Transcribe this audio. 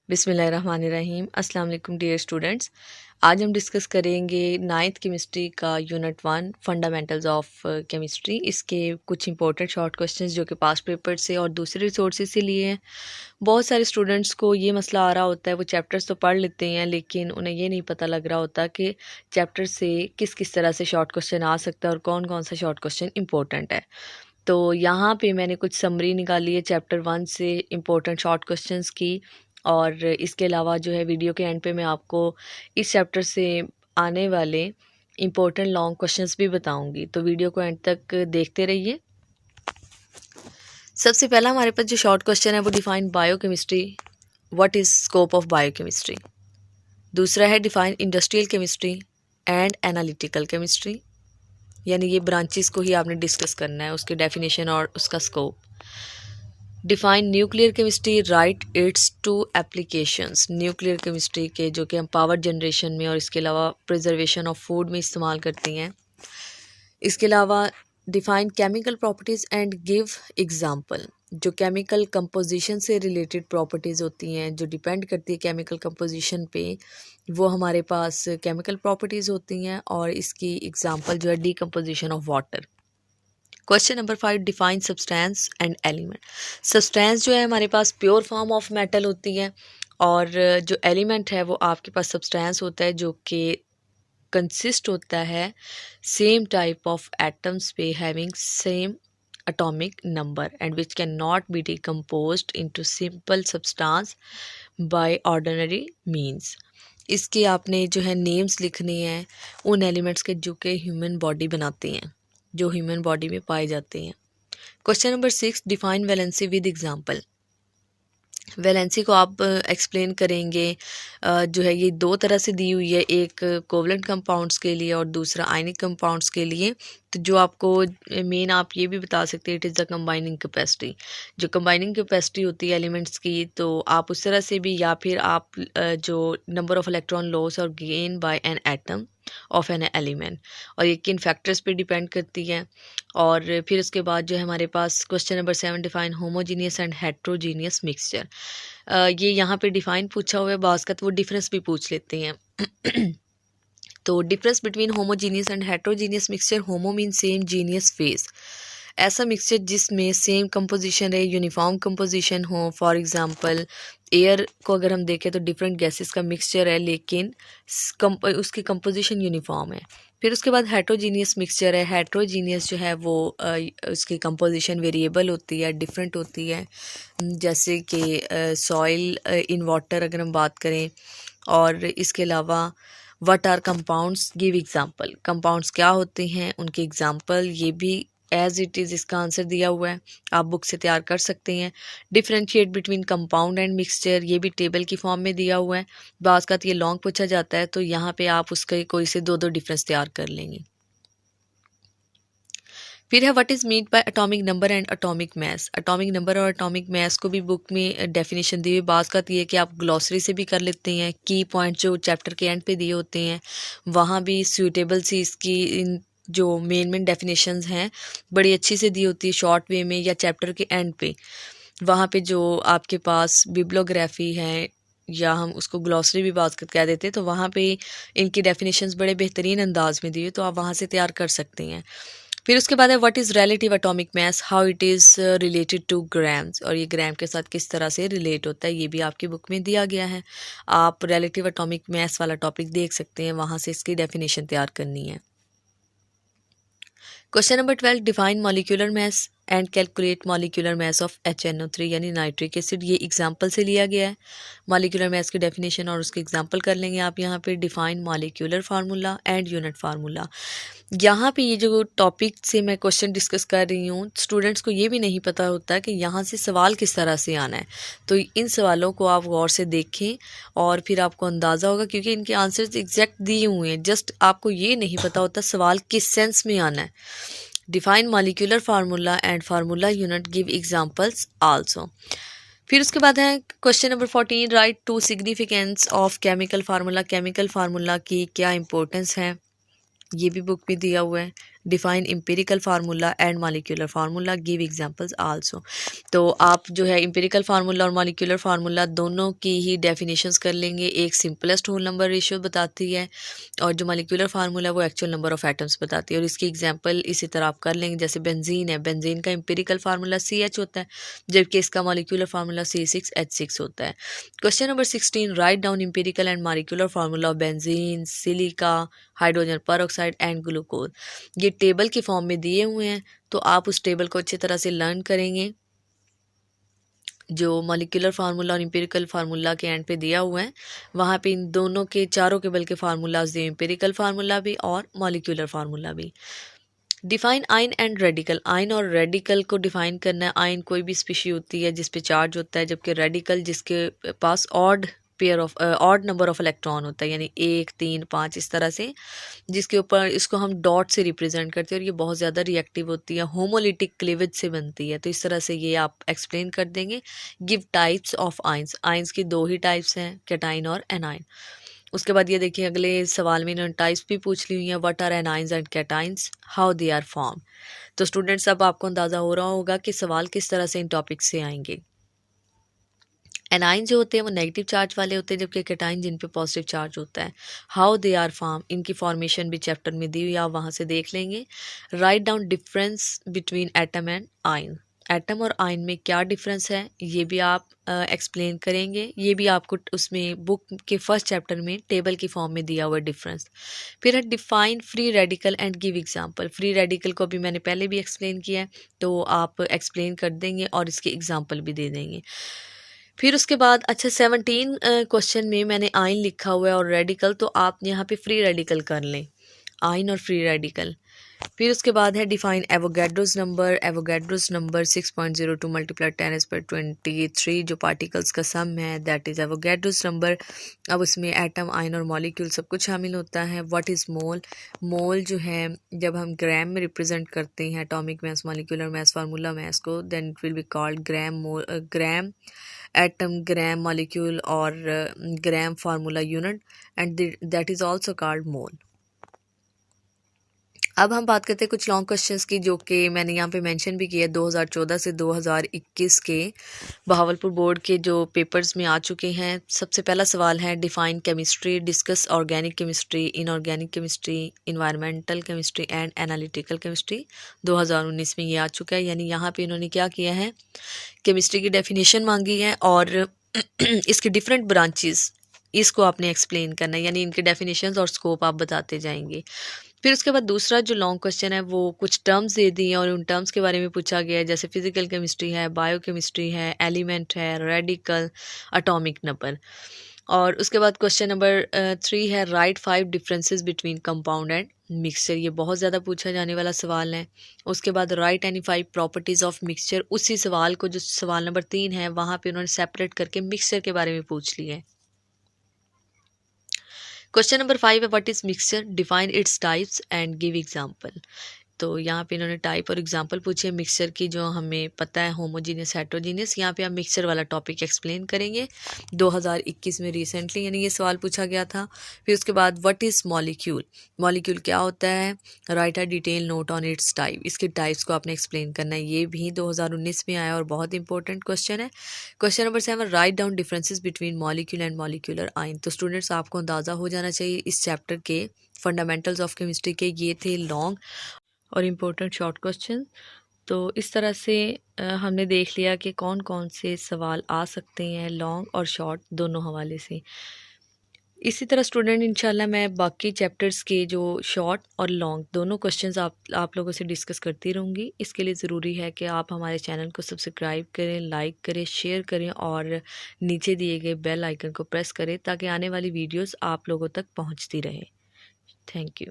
बिस्मिल्लाहिर्रहमानिर्रहीम। अस्सलाम वालेकुम डियर स्टूडेंट्स। आज हम डिस्कस करेंगे नाइन्थ केमिस्ट्री का यूनिट 1 फंडामेंटल्स ऑफ केमिस्ट्री। इसके कुछ इंपॉर्टेंट शॉर्ट क्वेश्चंस जो कि पास्ट पेपर से और दूसरे रिसोर्सेज से लिए हैं। बहुत सारे स्टूडेंट्स को ये मसला आ रहा होता है, वो चैप्टर्स तो पढ़ लेते हैं लेकिन उन्हें ये नहीं पता लग रहा होता कि चैप्टर से किस किस तरह से शॉर्ट क्वेश्चन आ सकता है और कौन कौन सा शॉर्ट क्वेश्चन इंपॉर्टेंट है। तो यहाँ पे मैंने कुछ समरी निकाली है चैप्टर 1 से इम्पोर्टेंट शॉर्ट क्वेश्चंस की, और इसके अलावा जो है वीडियो के एंड पे मैं आपको इस चैप्टर से आने वाले इम्पोर्टेंट लॉन्ग क्वेश्चंस भी बताऊंगी, तो वीडियो को एंड तक देखते रहिए। सबसे पहला हमारे पास जो शॉर्ट क्वेश्चन है वो define biochemistry, what is scope of biochemistry. दूसरा है define industrial chemistry and analytical chemistry, यानी ये ब्रांचेस को ही आपने डिस्कस करना है, उसकी डेफिनेशन और उसका scope. Define nuclear chemistry, write its two applications. Nuclear chemistry के जो कि हम पावर जनरेशन में और इसके अलावा प्रिजर्वेशन ऑफ फूड में इस्तेमाल करती हैं। इसके अलावा define chemical properties and give example. जो केमिकल कंपोजिशन से रिलेटेड प्रॉपर्टीज़ होती हैं, जो डिपेंड करती है केमिकल कंपोजिशन पे, वो हमारे पास केमिकल प्रॉपर्टीज़ होती हैं, और इसकी एग्जांपल जो है decomposition of water. Question number 5 define substance and element. Substance जो है हमारे पास प्योर फॉर्म ऑफ मेटल होती है, और जो एलिमेंट है वो आपके पास सब्सटेंस होता है जो कि कंसिस्ट होता है सेम टाइप ऑफ एटम्स पे having same atomic number and which cannot be decomposed into simple substance by ordinary means। इसके आपने जो है नेम्स लिखने हैं उन एलिमेंट्स के जो कि ह्यूमन बॉडी बनाते हैं, जो ह्यूमन बॉडी में पाए जाते हैं। Question number 6 define valency with example. Valency को आप एक्सप्लेन करेंगे। जो है ये दो तरह से दी हुई है, एक कोवलेंट कंपाउंड्स के लिए और दूसरा आयनिक कंपाउंड्स के लिए। तो जो आपको मेन आप ये भी बता सकते हैं, it is the combining capacity. जो कंबाइनिंग कैपेसिटी होती है एलिमेंट्स की, तो आप उस तरह से भी, या फिर आप जो नंबर ऑफ इलेक्ट्रॉन लॉस और gain by an atom of an element, और ये किन फैक्टर्स पे डिपेंड करती है। और फिर उसके बाद जो है हमारे पास question number 7 define homogeneous and heterogeneous mixture. ये यहाँ पे डिफाइन पूछा हुआ है, बास्कत वो डिफरेंस भी पूछ लेते हैं। तो difference between homogeneous and heterogeneous mixture. Homo mean same, genius face, ऐसा मिक्सचर जिसमें सेम कंपोजिशन है, यूनिफॉर्म कंपोजिशन हो। फॉर एग्जांपल एयर को अगर हम देखें तो डिफरेंट गैसेस का मिक्सचर है लेकिन उसकी कंपोजिशन यूनिफॉर्म है। फिर उसके बाद हेट्रोजीनियस मिक्सचर है। हेट्रोजीनियस जो है वो उसकी कंपोजिशन वेरिएबल होती है, डिफरेंट होती है, जैसे कि सॉइल इन वाटर अगर हम बात करें। और इसके अलावा what are compounds, give example. Compounds क्या होते हैं, उनके एग्जांपल, ये भी एज इट इज़ इसका आंसर दिया हुआ है, आप बुक से तैयार कर सकते हैं। Differentiate between compound and mixture, ये भी टेबल की फॉर्म में दिया हुआ है। बाज़ का ये लॉन्ग पूछा जाता है तो यहाँ पे आप उसके कोई से दो डिफरेंस तैयार कर लेंगे। फिर है what is mean by atomic number and atomic mass. Atomic number और एटॉमिक मैस को भी बुक में डेफिनेशन दी हुई। बाज़ का ये है कि आप ग्लॉसरी से भी कर लेते हैं, की पॉइंट जो चैप्टर के एंड पे दिए होते हैं वहाँ भी सूटेबल सी इसकी इन जो मेन डेफिनेशंस हैं बड़ी अच्छी से दी होती है शॉर्ट वे में, या चैप्टर के एंड पे वहाँ पे जो आपके पास बिब्लियोग्राफी है, या हम उसको ग्लॉसरी भी बात कह देते हैं, तो वहाँ पे इनकी डेफिनेशंस बड़े बेहतरीन अंदाज में दी हुई, तो आप वहाँ से तैयार कर सकते हैं। फिर उसके बाद है what is relative atomic mass, how it is related two grams, और ये ग्राम के साथ किस तरह से रिलेट होता है, ये भी आपकी बुक में दिया गया है। आप रिलेटिव एटॉमिक मास वाला टॉपिक देख सकते हैं, वहाँ से इसकी डेफिनेशन तैयार करनी है। Question number 12 define molecular mass and calculate molecular mass of HNO3 यानी नाइट्रिक एसिड। ये एग्जांपल से लिया गया है। मॉलिक्यूलर मास की डेफिनेशन और उसके एग्जांपल कर लेंगे आप यहाँ पे। Define molecular formula and unit formula. यहाँ पे ये जो टॉपिक से मैं क्वेश्चन डिस्कस कर रही हूँ, स्टूडेंट्स को ये भी नहीं पता होता कि यहाँ से सवाल किस तरह से आना है, तो इन सवालों को आप गौर से देखें और फिर आपको अंदाज़ा होगा, क्योंकि इनके आंसर्स एग्जैक्ट दिए हुए हैं, जस्ट आपको ये नहीं पता होता सवाल किस सेंस में आना है। Define molecular formula and formula unit, give examples also. फिर उसके बाद है question number 14 write to significance of chemical formula. Chemical formula की क्या इंपॉर्टेंस है, ये भी बुक में दिया हुआ है, define empirical formula and molecular formula, give examples also. तो आप जो है एम्पिरिकल फार्मूला और मॉलिक्यूलर फार्मूला दोनों की ही डेफिनेशंस कर लेंगे। एक सिंपलेस्ट होल नंबर रेशियो बताती है और जो मॉलिक्यूलर फार्मूला वो एक्चुअल नंबर ऑफ एटम्स बताती है। और इसकी एग्जांपल इसी तरह आप कर लेंगे, जैसे बेंजीन है, बेंजीन का एम्पिरिकल फार्मूला CH होता है जबकि इसका मॉलिक्यूलर फार्मूला C6H6 होता है। Question number 16, write down empirical and molecular formula of benzene, silica, hydrogen peroxide and glucose. ये टेबल की फॉर्म में दिए हुए हैं, तो आप उस टेबल को अच्छी तरह से लर्न करेंगे। जो मॉलिक्यूलर फार्मूला और एम्पिरिकल फार्मूला के एंड पे दिया हुआ है वहाँ पे इन दोनों के चारों के बल्कि फार्मूलाज दिए, एम्पिरिकल फार्मूला भी और मॉलिक्यूलर फार्मूला भी। Define ion and radical, ion और रेडिकल को डिफाइन करना है। आयन कोई भी स्पीशी होती है जिस पे चार्ज होता है, जबकि रेडिकल जिसके पास ऑड नंबर ऑफ इलेक्ट्रॉन होता है, यानी 1, 3, 5 इस तरह से, जिसके ऊपर इसको हम डॉट से रिप्रेजेंट करते हैं और ये बहुत ज़्यादा रिएक्टिव होती है, होमोलिटिक क्लीवेज से बनती है। तो इस तरह से ये आप एक्सप्लेन कर देंगे। Give types of ions, ions की 2 ही टाइप्स हैं, कैटाइन और एनाइन। उसके बाद ये देखिए अगले सवाल में इन्होंने टाइप्स भी पूछ ली हुई हैं, what are anions and cations, how they are form. तो स्टूडेंट्स अब आपको अंदाज़ा हो रहा होगा कि सवाल किस तरह से इन टॉपिक से आएंगे। एनाइन जो होते हैं वो नेगेटिव चार्ज वाले होते हैं, जबकि कैटाइन जिन पे पॉजिटिव चार्ज होता है। हाउ दे आर फॉर्म, इनकी फॉर्मेशन भी चैप्टर में दी हुई, आप वहाँ से देख लेंगे। Write down difference between atom and ion, atom और आयन में क्या डिफरेंस है ये भी आप एक्सप्लेन करेंगे। ये भी आपको उसमें बुक के फर्स्ट चैप्टर में टेबल की फॉर्म में दिया हुआ डिफरेंस। फिर है define free radical and give example, free radical को भी मैंने पहले भी एक्सप्लेन किया है, तो आप एक्सप्लेन कर देंगे और इसके एग्जांपल भी दे देंगे। फिर उसके बाद अच्छा 17 क्वेश्चन में मैंने आयन लिखा हुआ है और रेडिकल, तो आप यहाँ पे फ्री रेडिकल कर लें, आयन और फ्री रेडिकल। फिर उसके बाद है define Avogadro's number, Avogadro's number 6.02 multiply 10⁻23 जो पार्टिकल्स का सम है दैट इज़ एवोगैड्रोस नंबर। अब उसमें एटम, आयन और मॉलिक्यूल सब कुछ शामिल होता है। व्हाट इज़ मोल, मोल जो है जब हम ग्राम में रिप्रेजेंट करते हैं atomic mass, molecular mass, formula mass को, then it will be called gram mole, gram atom, gram molecule और gram formula unit and that is also called mole. अब हम बात करते हैं कुछ लॉन्ग क्वेश्चंस की जो कि मैंने यहाँ पे मेंशन भी किया 2014 से 2021 के बहावलपुर बोर्ड के जो पेपर्स में आ चुके हैं। सबसे पहला सवाल है define chemistry, discuss organic chemistry, inorganic chemistry, environmental chemistry and analytical chemistry. 2019 में ये आ चुका है, यानी यहाँ पे इन्होंने क्या किया है, केमिस्ट्री की डेफिनेशन मांगी है और इसकी डिफरेंट ब्रांचेस इसको आपने एक्सप्लेन करना है, यानी इनके डेफिनेशंस और स्कोप आप बताते जाएंगे। फिर उसके बाद दूसरा जो लॉन्ग क्वेश्चन है वो कुछ टर्म्स दे दी हैं और उन टर्म्स के बारे में पूछा गया है, जैसे फिजिकल केमिस्ट्री है, बायोकेमिस्ट्री है, एलिमेंट है, रेडिकल, एटॉमिक नंबर। और उसके बाद क्वेश्चन नंबर 3 है right 5 differences between compound and mixture, ये बहुत ज़्यादा पूछा जाने वाला सवाल है। उसके बाद right any 5 properties of mixture, उसी सवाल को जो सवाल नंबर 3 है वहाँ पे उन्होंने सेपरेट करके मिक्सचर के बारे में पूछ लिया है। क्वेश्चन नंबर 5 है what is mixture, define its types and give example. तो यहाँ पे इन्होंने टाइप और एग्जांपल पूछे मिक्सचर की, जो हमें पता है होमोजीनियस, हेट्रोजीनियस। यहाँ पे आप मिक्सचर वाला टॉपिक एक्सप्लेन करेंगे। 2021 में रिसेंटली यानी ये सवाल पूछा गया था। फिर उसके बाद व्हाट इज़ मॉलिक्यूल, मॉलिक्यूल क्या होता है, right a detail note on it's type, इसके टाइप्स को आपने एक्सप्लेन करना है। ये भी 2019 में आया और बहुत इंपॉर्टेंट क्वेश्चन है। Question number 7 write down differences between molecule and molecular ion. तो स्टूडेंट्स आपको अंदाज़ा हो जाना चाहिए इस चैप्टर के फंडामेंटल्स ऑफ केमिस्ट्री के ये थे लॉन्ग और इम्पोर्टेंट शॉर्ट क्वेश्चन। तो इस तरह से हमने देख लिया कि कौन कौन से सवाल आ सकते हैं लॉन्ग और शॉर्ट दोनों हवाले से। इसी तरह स्टूडेंट इंशाल्लाह मैं बाकी चैप्टर्स के जो शॉर्ट और लॉन्ग दोनों क्वेश्चंस आप लोगों से डिस्कस करती रहूँगी। इसके लिए ज़रूरी है कि आप हमारे चैनल को सब्सक्राइब करें, लाइक करें, शेयर करें और नीचे दिए गए बेल आइकन को प्रेस करें ताकि आने वाली वीडियोज़ आप लोगों तक पहुँचती रहें। Thank you.